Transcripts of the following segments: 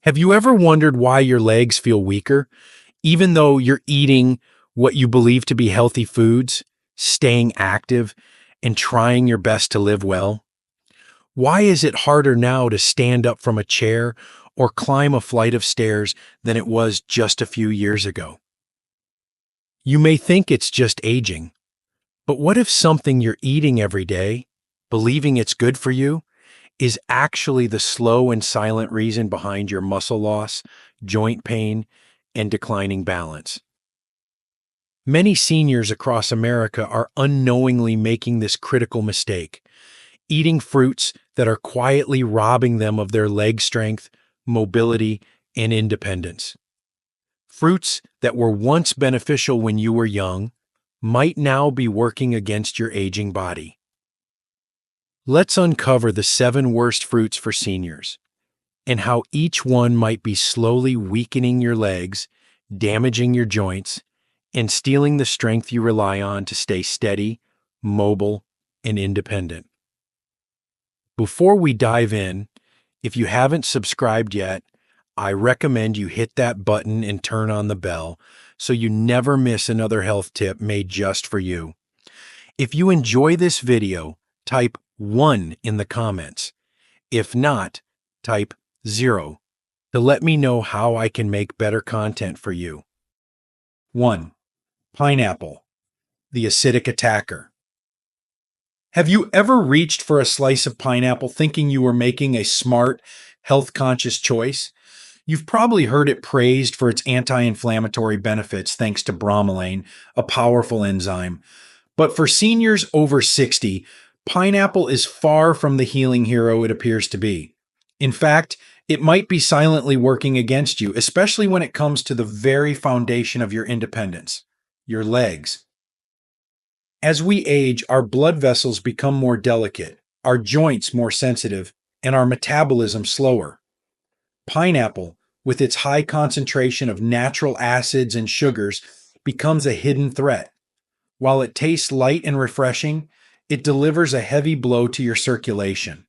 Have you ever wondered why your legs feel weaker, even though you're eating what you believe to be healthy foods, staying active, and trying your best to live well? Why is it harder now to stand up from a chair or climb a flight of stairs than it was just a few years ago? You may think it's just aging, but what if something you're eating every day, believing it's good for you, is actually the slow and silent reason behind your muscle loss, joint pain, and declining balance? Many seniors across America are unknowingly making this critical mistake, eating fruits that are quietly robbing them of their leg strength, mobility, and independence. Fruits that were once beneficial when you were young might now be working against your aging body. Let's uncover the 7 worst fruits for seniors and how each one might be slowly weakening your legs, damaging your joints, and stealing the strength you rely on to stay steady, mobile, and independent. Before we dive in, if you haven't subscribed yet, I recommend you hit that button and turn on the bell so you never miss another health tip made just for you. If you enjoy this video, type 1 in the comments. If not, type 0 to let me know how I can make better content for you. 1. Pineapple, the acidic attacker. Have you ever reached for a slice of pineapple thinking you were making a smart, health-conscious choice? You've probably heard it praised for its anti-inflammatory benefits thanks to bromelain, a powerful enzyme. But for seniors over 60, pineapple is far from the healing hero it appears to be. In fact, it might be silently working against you, especially when it comes to the very foundation of your independence, your legs. As we age, our blood vessels become more delicate, our joints more sensitive, and our metabolism slower. Pineapple, with its high concentration of natural acids and sugars, becomes a hidden threat. While it tastes light and refreshing, it delivers a heavy blow to your circulation.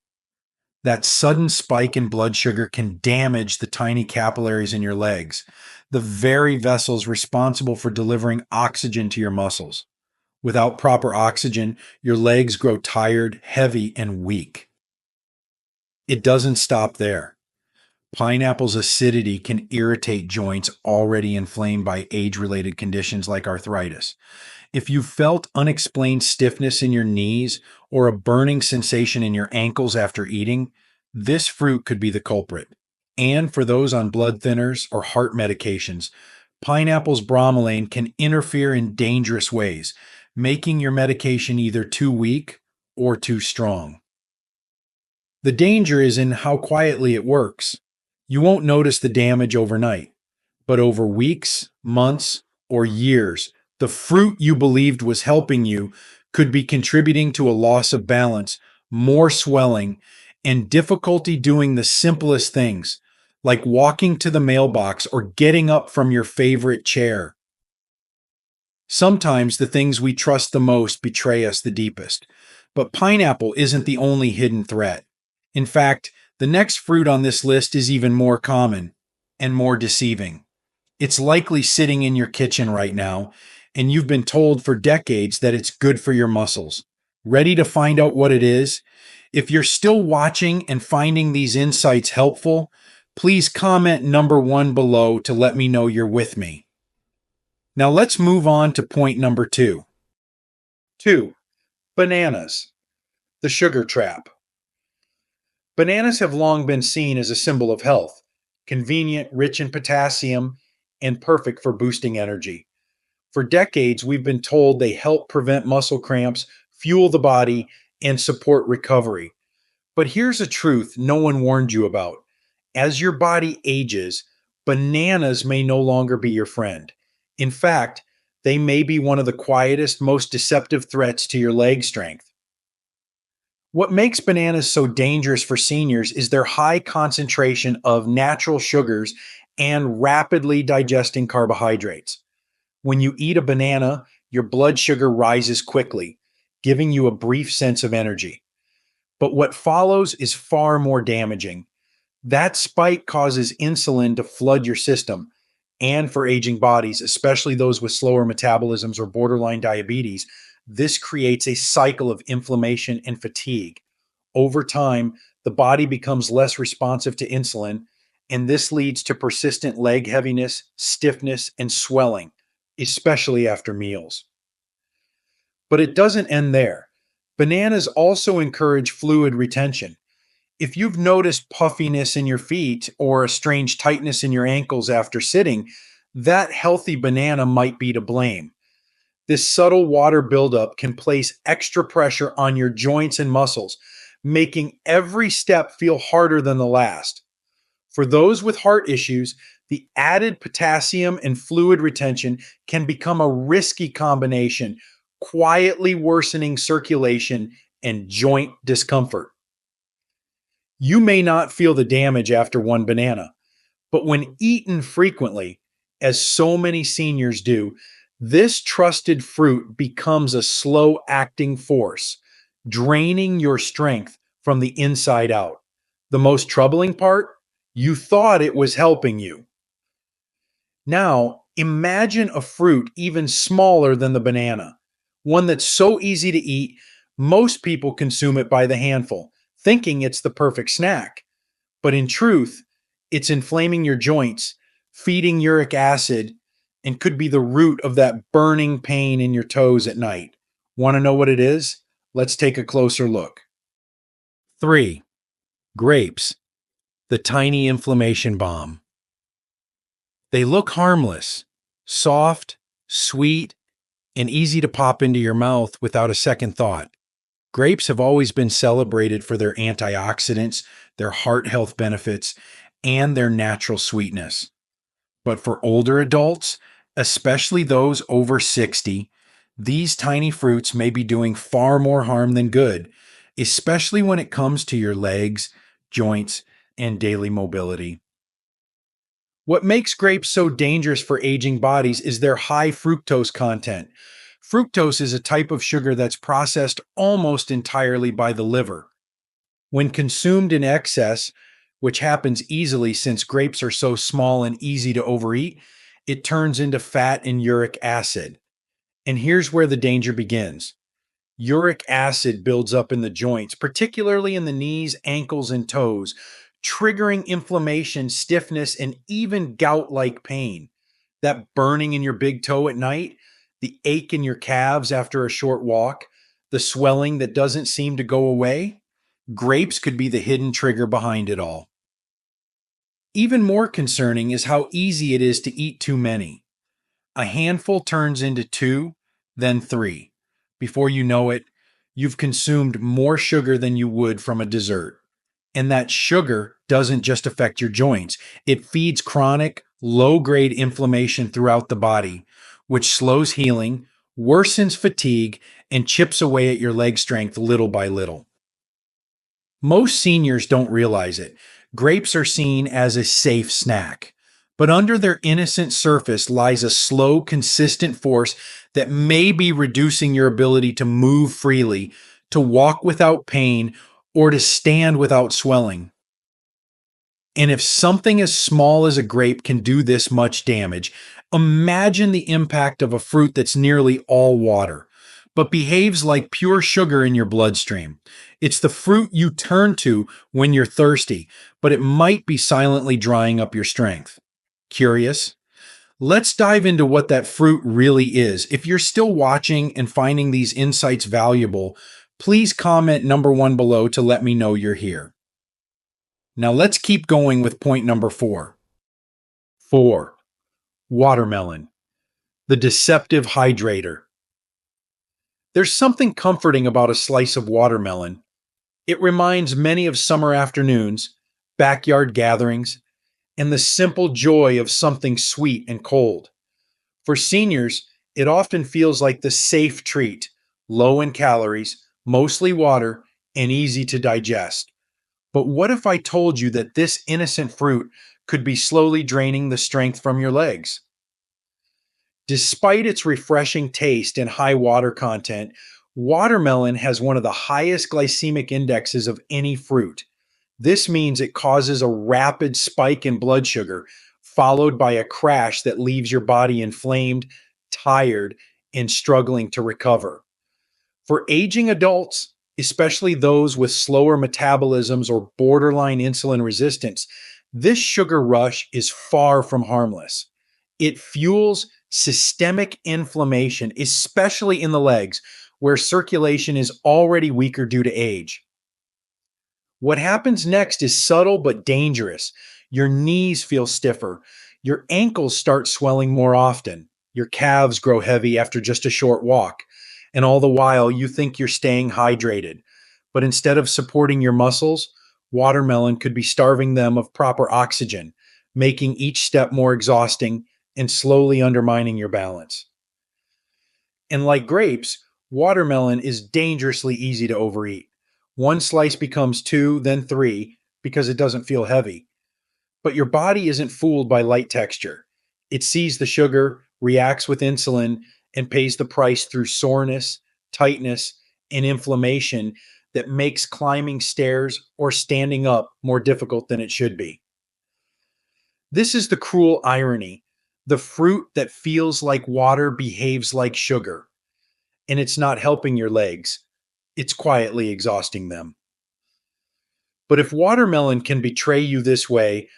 That sudden spike in blood sugar can damage the tiny capillaries in your legs, the very vessels responsible for delivering oxygen to your muscles. Without proper oxygen, your legs grow tired, heavy, and weak. It doesn't stop there. Pineapple's acidity can irritate joints already inflamed by age-related conditions like arthritis. If you've felt unexplained stiffness in your knees or a burning sensation in your ankles after eating, this fruit could be the culprit. And for those on blood thinners or heart medications, pineapple's bromelain can interfere in dangerous ways, making your medication either too weak or too strong. The danger is in how quietly it works. You won't notice the damage overnight, but over weeks, months, or years, the fruit you believed was helping you could be contributing to a loss of balance, more swelling, and difficulty doing the simplest things, like walking to the mailbox or getting up from your favorite chair. Sometimes the things we trust the most betray us the deepest, but pineapple isn't the only hidden threat. In fact, the next fruit on this list is even more common and more deceiving. It's likely sitting in your kitchen right now, and you've been told for decades that it's good for your muscles. Ready to find out what it is? If you're still watching and finding these insights helpful, please comment number 1 below to let me know you're with me. Now let's move on to point number 2. 2. Bananas, the sugar trap. Bananas have long been seen as a symbol of health, convenient, rich in potassium, and perfect for boosting energy. For decades, we've been told they help prevent muscle cramps, fuel the body, and support recovery. But here's a truth no one warned you about. As your body ages, bananas may no longer be your friend. In fact, they may be one of the quietest, most deceptive threats to your leg strength. What makes bananas so dangerous for seniors is their high concentration of natural sugars and rapidly digesting carbohydrates. When you eat a banana, your blood sugar rises quickly, giving you a brief sense of energy. But what follows is far more damaging. That spike causes insulin to flood your system. And for aging bodies, especially those with slower metabolisms or borderline diabetes, this creates a cycle of inflammation and fatigue. Over time, the body becomes less responsive to insulin, and this leads to persistent leg heaviness, stiffness, and swelling, especially after meals. But it doesn't end there. Bananas also encourage fluid retention. If you've noticed puffiness in your feet or a strange tightness in your ankles after sitting, that healthy banana might be to blame. This subtle water buildup can place extra pressure on your joints and muscles, making every step feel harder than the last. For those with heart issues, the added potassium and fluid retention can become a risky combination, quietly worsening circulation and joint discomfort. You may not feel the damage after one banana, but when eaten frequently, as so many seniors do, this trusted fruit becomes a slow acting force, draining your strength from the inside out. The most troubling part? You thought it was helping you. Now, imagine a fruit even smaller than the banana, one that's so easy to eat, most people consume it by the handful, thinking it's the perfect snack. But in truth, it's inflaming your joints, feeding uric acid, and could be the root of that burning pain in your toes at night. Want to know what it is? Let's take a closer look. 3. Grapes, the tiny inflammation bomb. They look harmless, soft, sweet, and easy to pop into your mouth without a second thought. Grapes have always been celebrated for their antioxidants, their heart health benefits, and their natural sweetness. But for older adults, especially those over 60, these tiny fruits may be doing far more harm than good, especially when it comes to your legs, joints, and daily mobility. What makes grapes so dangerous for aging bodies is their high fructose content. Fructose is a type of sugar that's processed almost entirely by the liver. When consumed in excess, which happens easily since grapes are so small and easy to overeat, it turns into fat and uric acid. And here's where the danger begins. Uric acid builds up in the joints, particularly in the knees, ankles, and toes, triggering inflammation, stiffness, and even gout like pain. That burning in your big toe at night, the ache in your calves after a short walk, the swelling that doesn't seem to go away. Grapes could be the hidden trigger behind it all. Even more concerning is how easy it is to eat too many. A handful turns into 2, then 3. Before you know it, you've consumed more sugar than you would from a dessert. And that sugar doesn't just affect your joints, it feeds chronic, low grade inflammation throughout the body, which slows healing, worsens fatigue, and chips away at your leg strength little by little. Most seniors don't realize it. Grapes are seen as a safe snack. But under their innocent surface lies a slow, consistent force that may be reducing your ability to move freely, to walk without pain, or to stand without swelling. And if something as small as a grape can do this much damage, imagine the impact of a fruit that's nearly all water, but behaves like pure sugar in your bloodstream. It's the fruit you turn to when you're thirsty, but it might be silently drying up your strength. Curious? Let's dive into what that fruit really is. If you're still watching and finding these insights valuable, please comment number 1 below to let me know you're here. Now let's keep going with point number 4. 4. Watermelon, the deceptive hydrator. There's something comforting about a slice of watermelon. It reminds many of summer afternoons, backyard gatherings, and the simple joy of something sweet and cold. For seniors, it often feels like the safe treat, low in calories, mostly water, and easy to digest. But what if I told you that this innocent fruit could be slowly draining the strength from your legs? Despite its refreshing taste and high water content, watermelon has one of the highest glycemic indexes of any fruit. This means it causes a rapid spike in blood sugar, followed by a crash that leaves your body inflamed, tired, and struggling to recover. For aging adults, especially those with slower metabolisms or borderline insulin resistance, this sugar rush is far from harmless. It fuels systemic inflammation, especially in the legs, where circulation is already weaker due to age. What happens next is subtle but dangerous. Your knees feel stiffer. Your ankles start swelling more often. Your calves grow heavy after just a short walk. And all the while, you think you're staying hydrated. But instead of supporting your muscles, watermelon could be starving them of proper oxygen, making each step more exhausting and slowly undermining your balance. And like grapes, watermelon is dangerously easy to overeat. One slice becomes two, then three, because it doesn't feel heavy. But your body isn't fooled by light texture. It sees the sugar, reacts with insulin, and pays the price through soreness, tightness, and inflammation that makes climbing stairs or standing up more difficult than it should be. This is the cruel irony. The fruit that feels like water behaves like sugar, and it's not helping your legs. It's quietly exhausting them. But if watermelon can betray you this way,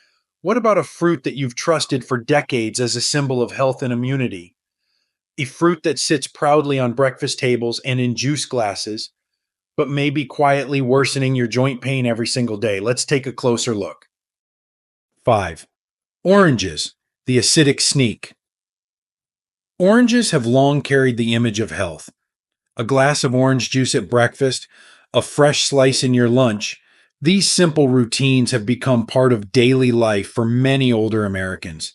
what about a fruit that you've trusted for decades as a symbol of health and immunity? A fruit that sits proudly on breakfast tables and in juice glasses, but may be quietly worsening your joint pain every single day. Let's take a closer look. 5. Oranges, the acidic sneak. Oranges have long carried the image of health. A glass of orange juice at breakfast, a fresh slice in your lunch. These simple routines have become part of daily life for many older Americans.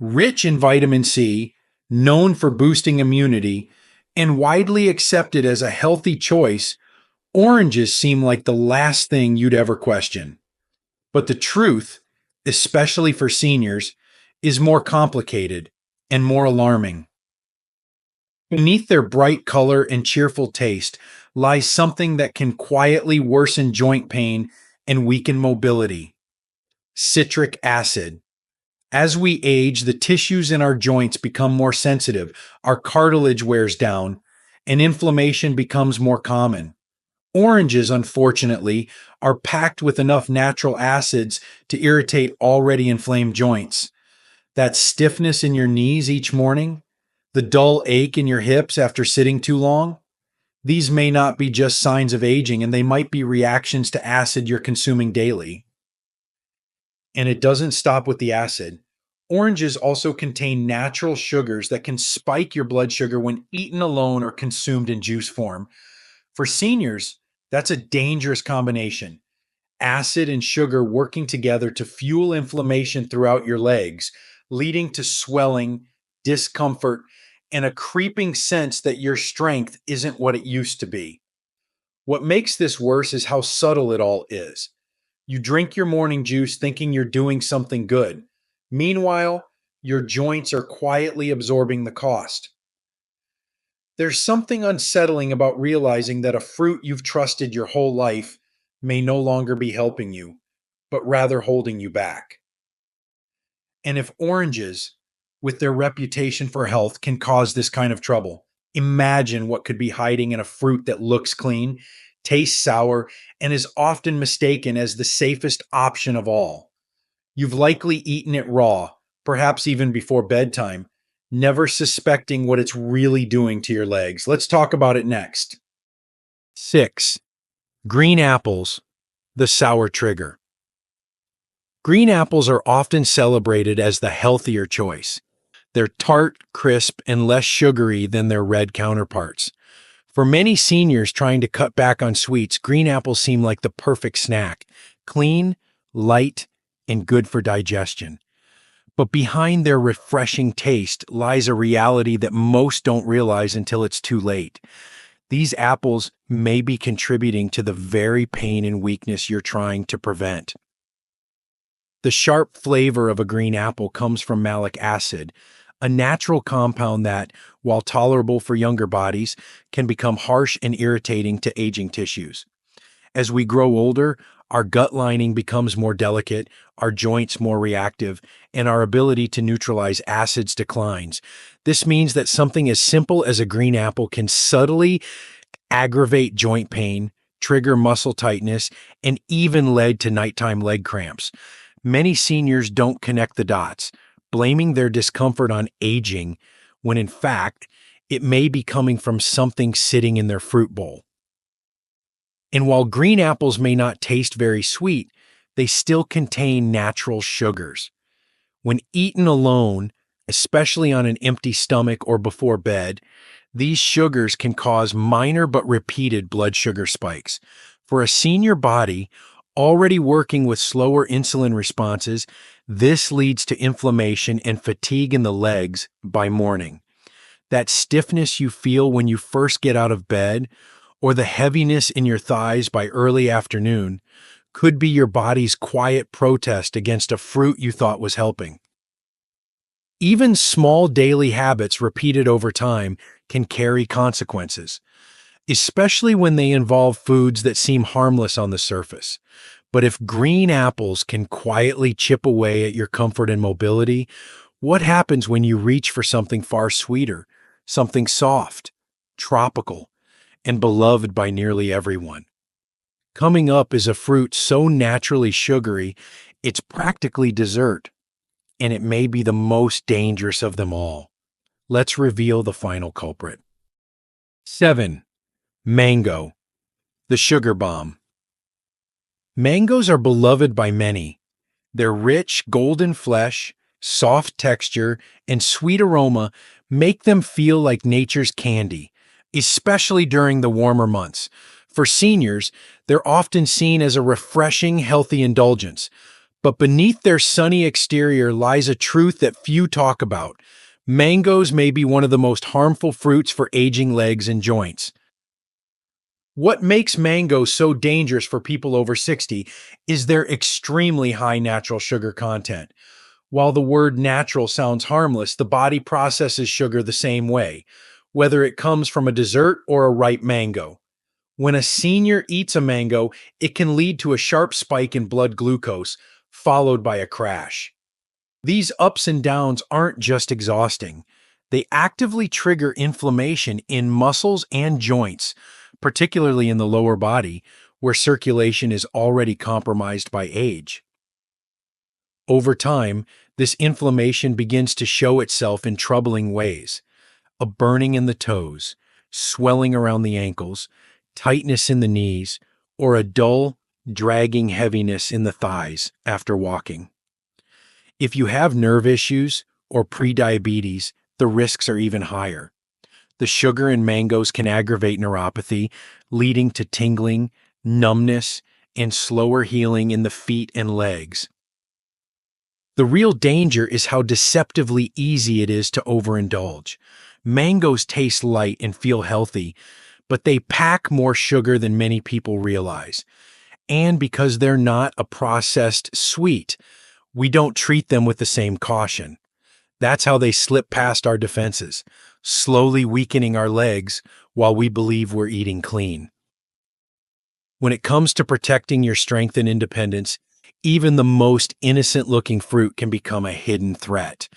Rich in vitamin C, known for boosting immunity, and widely accepted as a healthy choice, oranges seem like the last thing you'd ever question. But the truth, especially for seniors, is more complicated and more alarming. Beneath their bright color and cheerful taste lies something that can quietly worsen joint pain and weaken mobility: citric acid. As we age, the tissues in our joints become more sensitive, our cartilage wears down, and inflammation becomes more common. Oranges, unfortunately, are packed with enough natural acids to irritate already inflamed joints. That stiffness in your knees each morning, the dull ache in your hips after sitting too long, these may not be just signs of aging, and they might be reactions to acid you're consuming daily. And it doesn't stop with the acid. Oranges also contain natural sugars that can spike your blood sugar when eaten alone or consumed in juice form. For seniors, that's a dangerous combination. Acid and sugar working together to fuel inflammation throughout your legs, leading to swelling, discomfort, and a creeping sense that your strength isn't what it used to be. What makes this worse is how subtle it all is. You drink your morning juice thinking you're doing something good. Meanwhile, your joints are quietly absorbing the cost. There's something unsettling about realizing that a fruit you've trusted your whole life may no longer be helping you, but rather holding you back. And if oranges, with their reputation for health, can cause this kind of trouble, imagine what could be hiding in a fruit that looks clean, tastes sour, and is often mistaken as the safest option of all. You've likely eaten it raw, perhaps even before bedtime, never suspecting what it's really doing to your legs. Let's talk about it next. 6. Green apples, the sour trigger. Green apples are often celebrated as the healthier choice. They're tart, crisp, and less sugary than their red counterparts. For many seniors trying to cut back on sweets, green apples seem like the perfect snack: clean, light, and good for digestion. But behind their refreshing taste lies a reality that most don't realize until it's too late. These apples may be contributing to the very pain and weakness you're trying to prevent. The sharp flavor of a green apple comes from malic acid, a natural compound that, while tolerable for younger bodies, can become harsh and irritating to aging tissues. As we grow older, Our gut lining becomes more delicate, our joints more reactive, and our ability to neutralize acids declines. This means that something as simple as a green apple can subtly aggravate joint pain, trigger muscle tightness, and even lead to nighttime leg cramps. Many seniors don't connect the dots, blaming their discomfort on aging, when in fact, it may be coming from something sitting in their fruit bowl. And while green apples may not taste very sweet, they still contain natural sugars. When eaten alone, especially on an empty stomach or before bed, these sugars can cause minor but repeated blood sugar spikes. For a senior body already working with slower insulin responses, this leads to inflammation and fatigue in the legs by morning. That stiffness you feel when you first get out of bed, or the heaviness in your thighs by early afternoon, could be your body's quiet protest against a fruit you thought was helping. Even small daily habits repeated over time can carry consequences, especially when they involve foods that seem harmless on the surface. But if green apples can quietly chip away at your comfort and mobility, what happens when you reach for something far sweeter, something soft, tropical, and beloved by nearly everyone? Coming up is a fruit so naturally sugary, it's practically dessert, and it may be the most dangerous of them all. Let's reveal the final culprit. 7. Mango, the sugar bomb. Mangoes are beloved by many. Their rich, golden flesh, soft texture, and sweet aroma make them feel like nature's candy, especially during the warmer months. For seniors, they're often seen as a refreshing, healthy indulgence. But beneath their sunny exterior lies a truth that few talk about. Mangoes may be one of the most harmful fruits for aging legs and joints. What makes mango so dangerous for people over 60 is their extremely high natural sugar content. While the word natural sounds harmless, the body processes sugar the same way, whether it comes from a dessert or a ripe mango. When a senior eats a mango, it can lead to a sharp spike in blood glucose, followed by a crash. These ups and downs aren't just exhausting. They actively trigger inflammation in muscles and joints, particularly in the lower body, where circulation is already compromised by age. Over time, this inflammation begins to show itself in troubling ways: a burning in the toes, swelling around the ankles, tightness in the knees, or a dull, dragging heaviness in the thighs after walking. If you have nerve issues or prediabetes, the risks are even higher. The sugar in mangoes can aggravate neuropathy, leading to tingling, numbness, and slower healing in the feet and legs. The real danger is how deceptively easy it is to overindulge. Mangoes taste light and feel healthy, but they pack more sugar than many people realize. And because they're not a processed sweet, we don't treat them with the same caution. That's how they slip past our defenses, slowly weakening our legs while we believe we're eating clean. When it comes to protecting your strength and independence, even the most innocent-looking fruit can become a hidden threat.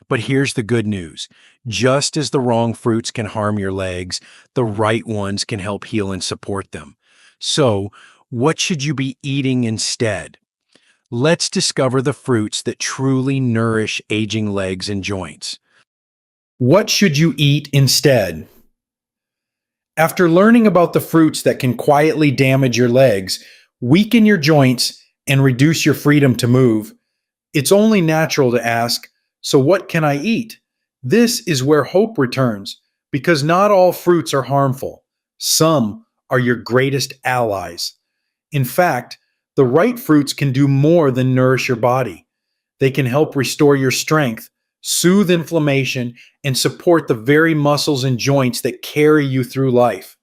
But here's the good news. Just as the wrong fruits can harm your legs, the right ones can help heal and support them. So, what should you be eating instead? Let's discover the fruits that truly nourish aging legs and joints. What should you eat instead? After learning about the fruits that can quietly damage your legs, weaken your joints, and reduce your freedom to move, it's only natural to ask, so what can I eat? This is where hope returns, because not all fruits are harmful. Some are your greatest allies. In fact, the right fruits can do more than nourish your body. They can help restore your strength, soothe inflammation, and support the very muscles and joints that carry you through life.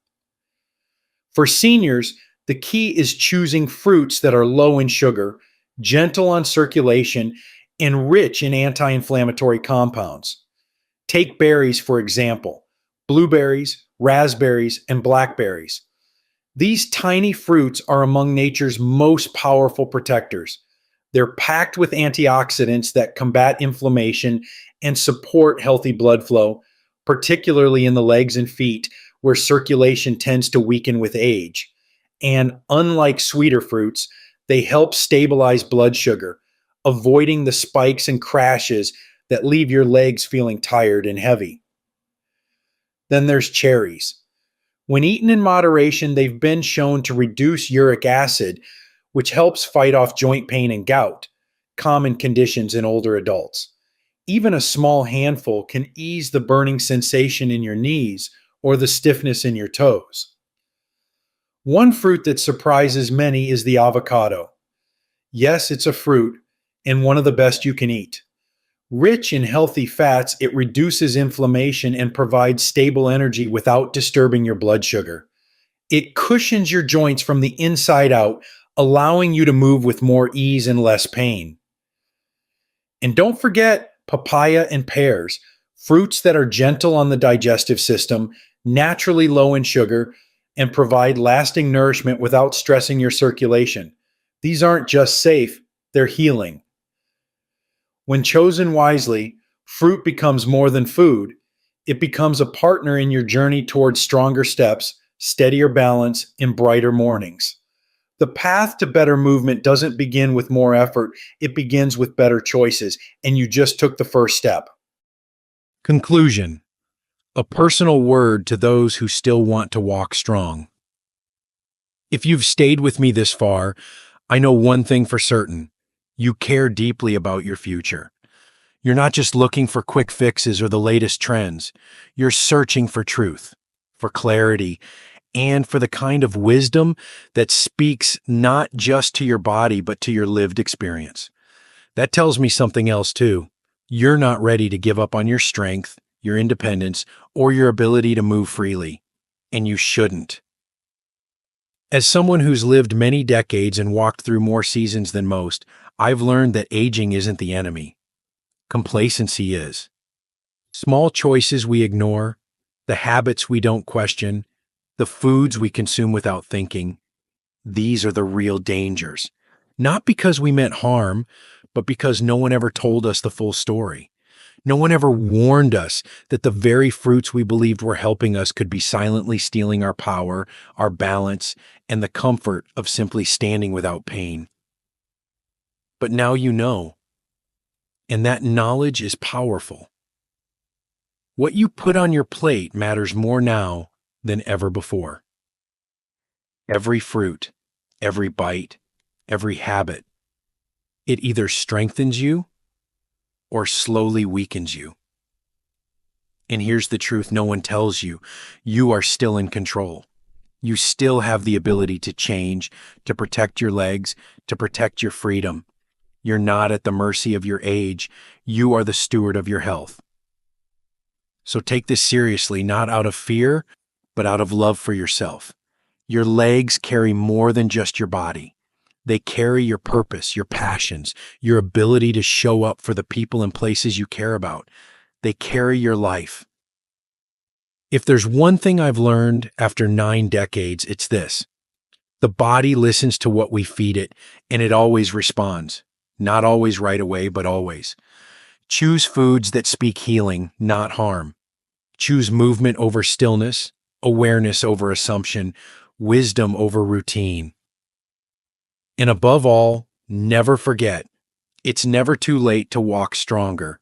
For seniors, the key is choosing fruits that are low in sugar, gentle on circulation, and rich in anti-inflammatory compounds. Take berries, for example: blueberries, raspberries, and blackberries. These tiny fruits are among nature's most powerful protectors. They're packed with antioxidants that combat inflammation and support healthy blood flow, particularly in the legs and feet, where circulation tends to weaken with age. And unlike sweeter fruits, they help stabilize blood sugar, avoiding the spikes and crashes that leave your legs feeling tired and heavy. Then there's cherries. When eaten in moderation, they've been shown to reduce uric acid, which helps fight off joint pain and gout, common conditions in older adults. Even a small handful can ease the burning sensation in your knees or the stiffness in your toes. One fruit that surprises many is the avocado. Yes, it's a fruit and one of the best you can eat. Rich in healthy fats, it reduces inflammation and provides stable energy without disturbing your blood sugar. It cushions your joints from the inside out, allowing you to move with more ease and less pain. And don't forget papaya and pears, fruits that are gentle on the digestive system, naturally low in sugar, and provide lasting nourishment without stressing your circulation. These aren't just safe, they're healing. When chosen wisely, fruit becomes more than food. It becomes a partner in your journey towards stronger steps, steadier balance, and brighter mornings. The path to better movement doesn't begin with more effort, it begins with better choices, and you just took the first step. Conclusion. A personal word to those who still want to walk strong. If you've stayed with me this far, I know one thing for certain. You care deeply about your future. You're not just looking for quick fixes or the latest trends. You're searching for truth, for clarity, and for the kind of wisdom that speaks not just to your body, but to your lived experience. That tells me something else too. You're not ready to give up on your strength, your independence, or your ability to move freely. And you shouldn't. As someone who's lived many decades and walked through more seasons than most, I've learned that aging isn't the enemy. Complacency is. Small choices we ignore, the habits we don't question, the foods we consume without thinking, these are the real dangers. Not because we meant harm, but because no one ever told us the full story. No one ever warned us that the very fruits we believed were helping us could be silently stealing our power, our balance, and the comfort of simply standing without pain. But now you know, and that knowledge is powerful. What you put on your plate matters more now than ever before. Every fruit, every bite, every habit, it either strengthens you or slowly weakens you. And here's the truth no one tells you. You are still in control. You still have the ability to change, to protect your legs, to protect your freedom. You're not at the mercy of your age. You are the steward of your health. So take this seriously, not out of fear, but out of love for yourself. Your legs carry more than just your body. They carry your purpose, your passions, your ability to show up for the people and places you care about. They carry your life. If there's one thing I've learned after 9 decades, it's this. The body listens to what we feed it, and it always responds. Not always right away, but always. Choose foods that speak healing, not harm. Choose movement over stillness, awareness over assumption, wisdom over routine. And above all, never forget, it's never too late to walk stronger.